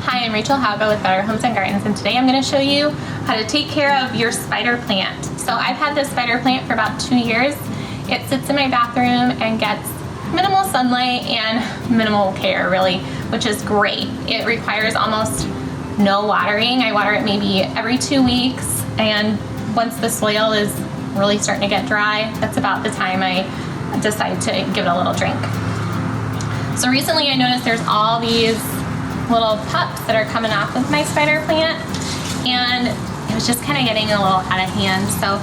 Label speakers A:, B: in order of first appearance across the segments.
A: Hi, I'm Rachel Hauga with Better Homes and Gardens, and today I'm going to show you how to take care of your spider plant. So I've had this spider plant for about 2 years. It sits in my bathroom and gets minimal sunlight and minimal care, really, which is great. It requires almost no watering. I water it maybe every 2 weeks, and once the soil is really starting to get dry, that's about the time I decide to give it a little drink. So recently I noticed there's all these little pups that are coming off of my spider plant, and it was just kind of getting a little out of hand. So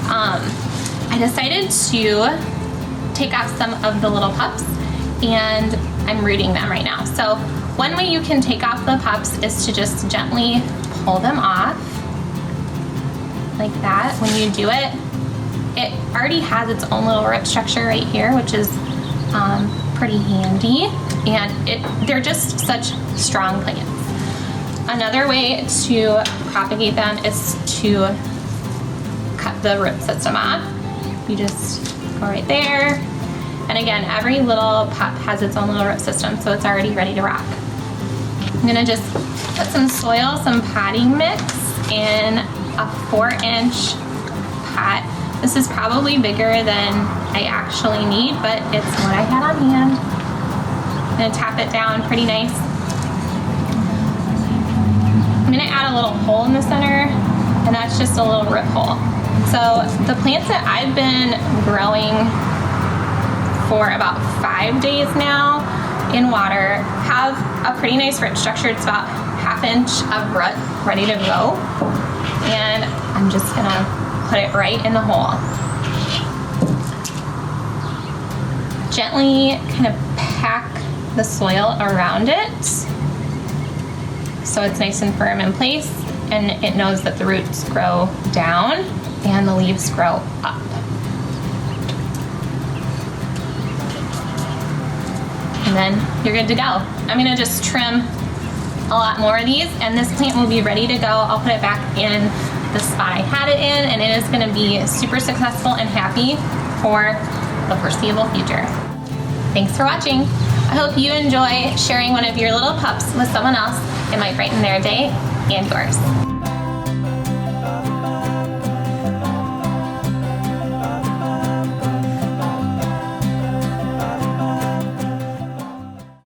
A: I decided to take off some of the little pups, and I'm rooting them right now. So one way you can take off the pups is to just gently pull them off like that. When you do it, it already has its own little root structure right here, which is pretty handy, and they're just such strong plants. Another way to propagate them is to cut the root system off. You just go right there, and again, every little pup has its own little root system, so it's already ready to rock. I'm gonna just put some soil, some potting mix in a 4-inch pot. This is probably bigger than I actually need, but it's what I had on hand. I'm gonna tap it down pretty nice. I'm gonna add a little hole in the center, and that's just a little root hole. So the plants that I've been growing for about 5 days now in water have a pretty nice root structure. It's about 1/2 inch of root ready to go. And I'm just gonna put it right in the hole. Gently kind of pack the soil around it so it's nice and firm in place, and it knows that the roots grow down and the leaves grow up. And then you're good to go. I'm gonna just trim a lot more of these, and this plant will be ready to go. I'll put it back in the spot I had it in, and it is going to be super successful and happy for the foreseeable future. Thanks for watching. I hope you enjoy sharing one of your little pups with someone else. It might brighten their day and yours.